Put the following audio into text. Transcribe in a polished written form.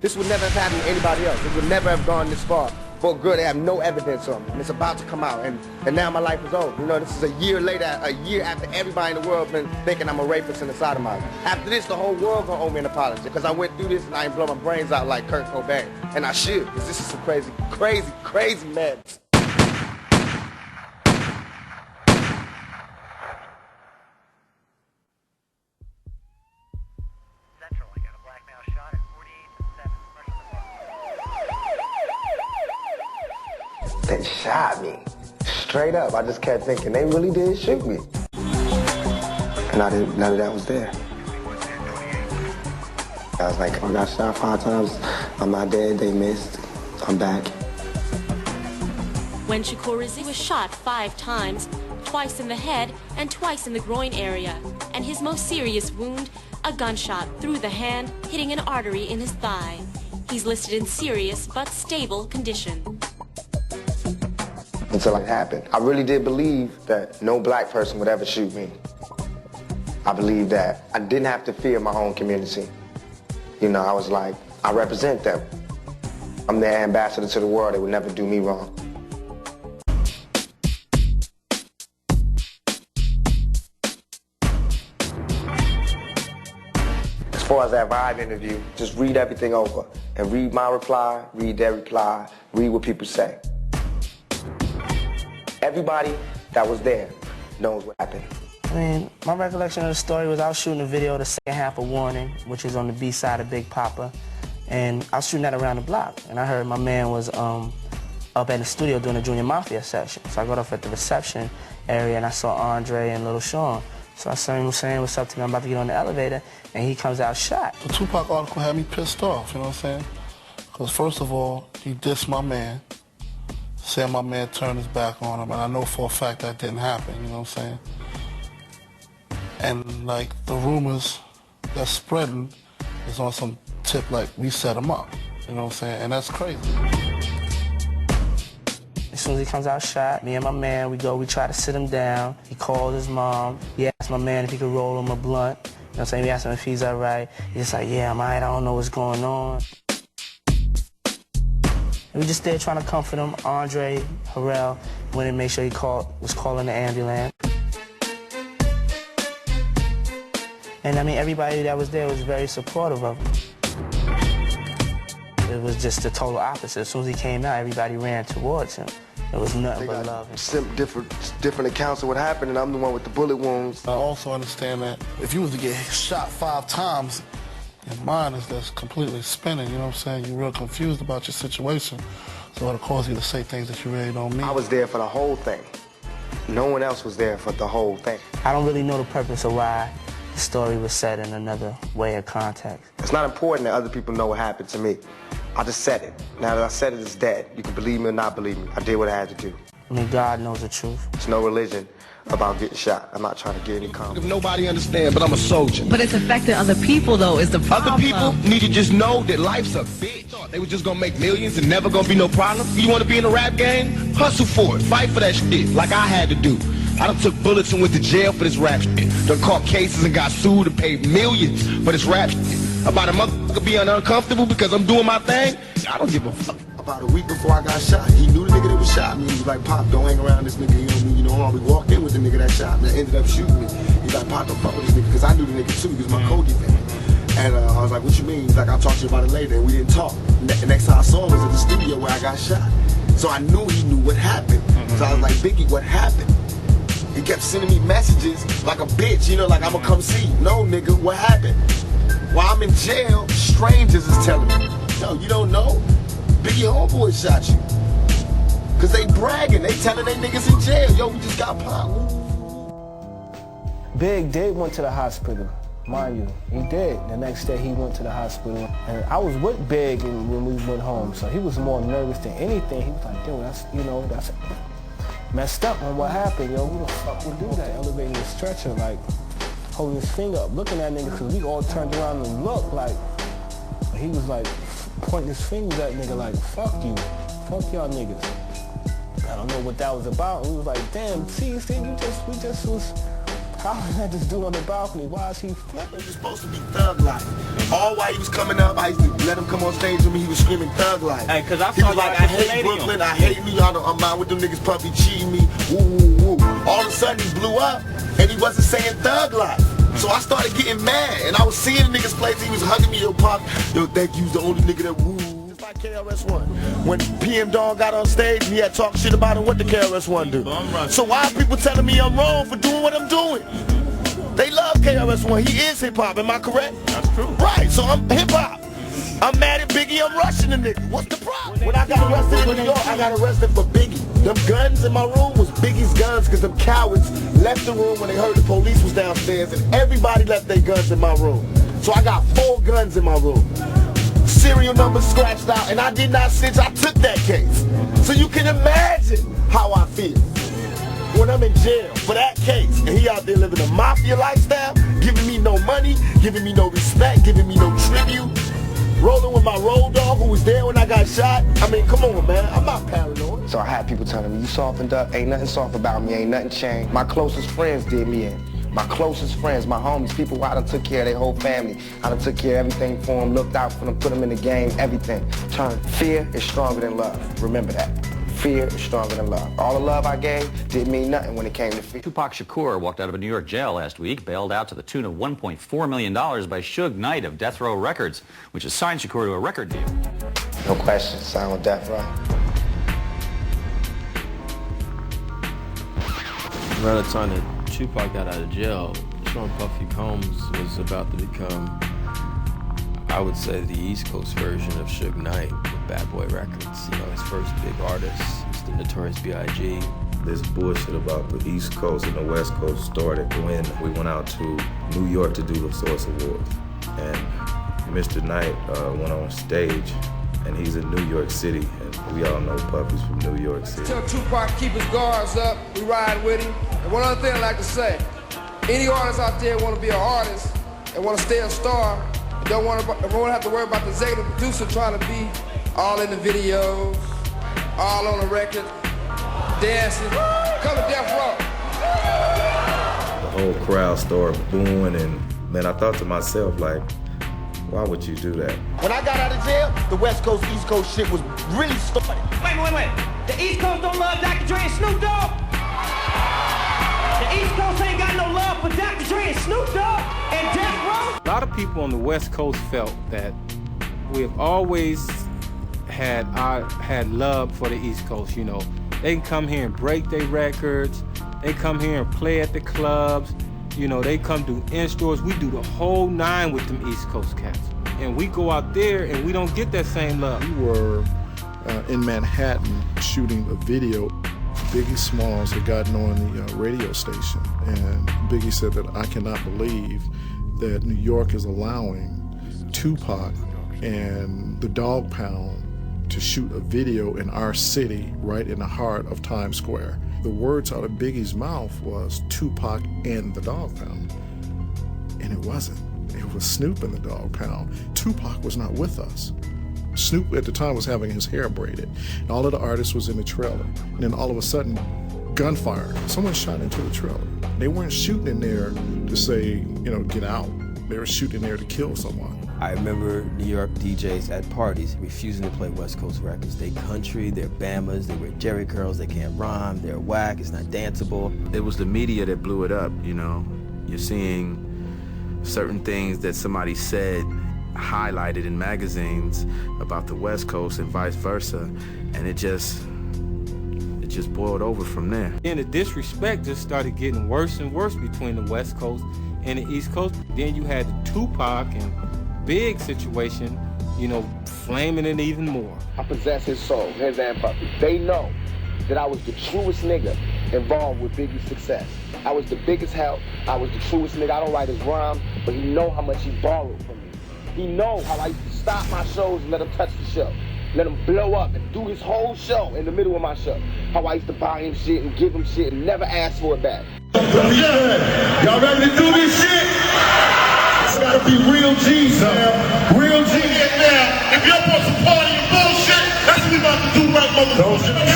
This would never have happened to anybody else. It would never have gone this far. For good, they have no evidence on me, and it's about to come out, and now my life is over. You know, this is a year later, a year after everybody in the world been thinking I'm a rapist and a sodomizer. After this, the whole world gonna owe me an apology, because I went through this and I ain't blow my brains out like Kurt Cobain. And I should, because this is some crazy, crazy, crazy madness. They shot me. Straight up. I just kept thinking, they really did shoot me. And none of that was there. I was like, I got shot 5 times. I'm not dead, they missed. I'm back. When Shakur Rizzi was shot 5 times, twice in the head and twice in the groin area, and his most serious wound, a gunshot through the hand, hitting an artery in his thigh. He's listed in serious but stable condition. Until it happened. I really did believe that no black person would ever shoot me. I believed that I didn't have to fear my own community. You know, I was like, I represent them. I'm their ambassador to the world. They would never do me wrong. As far as that Vibe interview, just read everything over and read my reply, read their reply, read what people say. Everybody that was there knows what happened. I mean, my recollection of the story was I was shooting a video of the second half of Warning, which is on the B side of Big Papa, and I was shooting that around the block, and I heard my man was up at the studio doing a Junior Mafia session. So I got off at the reception area, and I saw Andre and Little Sean. So I saw him saying what's up to me, I'm about to get on the elevator, and he comes out shot. The Tupac article had me pissed off, you know what I'm saying? Because first of all, he dissed my man, said my man turned his back on him, and I know for a fact that didn't happen, you know what I'm saying? And like the rumors that's spreading is on some tip like we set him up, you know what I'm saying? And that's crazy. As soon as he comes out shot, me and my man, we try to sit him down. He called his mom. He asked my man if he could roll him a blunt. You know what I'm saying? We asked him if he's all right. He's like, yeah, I'm all right, I don't know what's going on. And we just there trying to comfort him. Andre Harrell went and made sure he was calling the ambulance. And I mean, everybody that was there was very supportive of him. It was just the total opposite. As soon as he came out, everybody ran towards him. It was nothing but love. Different accounts of what happened, and I'm the one with the bullet wounds. I also understand that if you was to get shot 5 times, your mind is just completely spinning, you know what I'm saying? You're real confused about your situation. So it'll cause you to say things that you really don't mean. I was there for the whole thing. No one else was there for the whole thing. I don't really know the purpose of why the story was said in another way of context. It's not important that other people know what happened to me. I just said it. Now that I said it, it's dead. You can believe me or not believe me. I did what I had to do. I mean, God knows the truth. There's no religion about getting shot. I'm not trying to get any comment. Nobody understands, but I'm a soldier. But it's affecting other people, though, is the problem. Other people need to just know that life's a bitch. They were just gonna make millions and never gonna be no problem. You wanna be in a rap game? Hustle for it. Fight for that shit, like I had to do. I done took bullets and went to jail for this rap shit. Done caught cases and got sued and paid millions for this rap shit. About a motherfucker being uncomfortable because I'm doing my thing? I don't give a fuck. About a week before I got shot, he knew the nigga that was shot me. He was like, Pop, don't hang around this nigga, you know, we walked in with the nigga that shot me, that ended up shooting me. He's like, Pop, don't fuck with this nigga, because I knew the nigga too, he was my Cody fan. And I was like, what you mean? He's like, I'll talk to you about it later, and we didn't talk. The next time I saw him was at the studio where I got shot. So I knew he knew what happened. So I was like, Biggie, what happened? He kept sending me messages like a bitch, you know, like I'ma come see you. No, nigga, what happened? While I'm in jail, strangers is telling me, yo, you don't know? Biggie homeboy shot you. Cause they bragging, they telling they niggas in jail, yo, we just got popped. Big did went to the hospital, mind you. He did. The next day he went to the hospital. And I was with Big when we went home, so he was more nervous than anything. He was like, dude, that's, you know, that's messed up on what happened, yo. Who the fuck would do that? Elevating the stretcher, like, holding his finger up, looking at niggas, cause we all turned around and looked like, he was like, pointing his fingers at nigga like, fuck you, fuck y'all niggas. I don't know what that was about. We was like, damn, see, we just was How is that this dude on the balcony? Why is he flipping? He was supposed to be Thug Life. All while he was coming up, I used to let him come on stage with me. He was screaming Thug Life. Hey, cause I he saw was like, you I at the hate Palladium. Brooklyn, I hate New York. I'm out with them niggas puppy cheating me. Woo, woo, woo. All of a sudden he blew up and he wasn't saying Thug Life. So I started getting mad and I was seeing the niggas plays. He was hugging me, yo, pop. Yo, thank you's the only nigga that woo. It's like KRS-One. When PM Dawn got on stage, he had talked shit about him. What the KRS-One do? So why are people telling me I'm wrong for doing what I'm doing? They love KRS-One. He is hip-hop. Am I correct? That's true. Right. So I'm hip-hop. I'm mad at Biggie. I'm rushing the nigga. What's the problem? When I got arrested in New York, I got arrested for Biggie. Them guns in my room was Biggie's guns because them cowards left the room when they heard the police was downstairs and everybody left their guns in my room. So I got 4 guns in my room. Serial numbers scratched out and I did not snitch. I took that case. So you can imagine how I feel when I'm in jail for that case and he out there living a mafia lifestyle, giving me no money, giving me no respect, giving me no tribute, rolling with my road dog who was there when I got shot. I mean, come on, man. I'm not paranoid. So I had people telling me, you softened up, ain't nothing soft about me, ain't nothing changed. My closest friends did me in. My closest friends, my homies, people who I done took care of their whole family. I done took care of everything for them, looked out for them, put them in the game, everything. Fear is stronger than love. Remember that. Fear is stronger than love. All the love I gave didn't mean nothing when it came to fear. Tupac Shakur walked out of a New York jail last week, bailed out to the tune of $1.4 million by Suge Knight of Death Row Records, which has signed Shakur to a record deal. No question, sign with Death Row. Around the time that Tupac got out of jail, Sean Puffy Combs was about to become, I would say, the East Coast version of Suge Knight with Badboy Records. You know, his first big artist was the Notorious B.I.G. This bullshit about the East Coast and the West Coast started when we went out to New York to do the Source Awards. And Mr. Knight went on stage, and he's in New York City, and we all know Puffy's from New York City. Tell Tupac to keep his guards up, we ride with him. And one other thing I'd like to say, any artists out there want to be an artist and want to stay a star, and don't want to have to worry about the executive producer trying to be all in the videos, all on the record, dancing, come to Death Row. The whole crowd started booing, and man, I thought to myself, like, why would you do that? When I got out of jail, the West Coast, East Coast shit was really starting. Wait. The East Coast don't love Dr. Dre and Snoop Dogg? The East Coast ain't got no love for Dr. Dre and Snoop Dogg and Death Row? A lot of people on the West Coast felt that we have always had love for the East Coast, you know. They can come here and break their records. They come here and play at the clubs. You know, they come do in-stores. We do the whole 9 with them East Coast cats. And we go out there and we don't get that same love. We were in Manhattan shooting a video. Biggie Smalls had gotten on the radio station, and Biggie said that I cannot believe that New York is allowing Tupac and the Dog Pound to shoot a video in our city right in the heart of Times Square. The words out of Biggie's mouth was Tupac and the Dog Pound. And it wasn't. It was Snoop and the Dog Pound. Tupac was not with us. Snoop at the time was having his hair braided. And all of the artists was in the trailer. And then all of a sudden, gunfire. Someone shot into the trailer. They weren't shooting in there to say, you know, get out. They were shooting there to kill someone. I remember New York DJs at parties refusing to play West Coast records. They country, they're Bamas, they wear jerry curls, they can't rhyme, they're whack, it's not danceable. It was the media that blew it up, you know. You're seeing certain things that somebody said highlighted in magazines about the West Coast and vice versa, and it just boiled over from there. And the disrespect just started getting worse and worse between the West Coast and the East Coast. Then you had the Tupac and Big situation, you know, flaming it even more. I possess his soul, his and Puffy. They know that I was the truest nigga involved with Biggie's success. I was the biggest help. I was the truest nigga. I don't write his rhyme, but he know how much he borrowed from me. He know how I used to stop my shows and let him touch the show. Let him blow up and do his whole show in the middle of my show. How I used to buy him shit and give him shit and never ask for it back. Y'all ready to do this shit? It's gotta be real G's, man. Real G's. Now, if y'all want some party and bullshit, that's what we about to do right, motherfucker.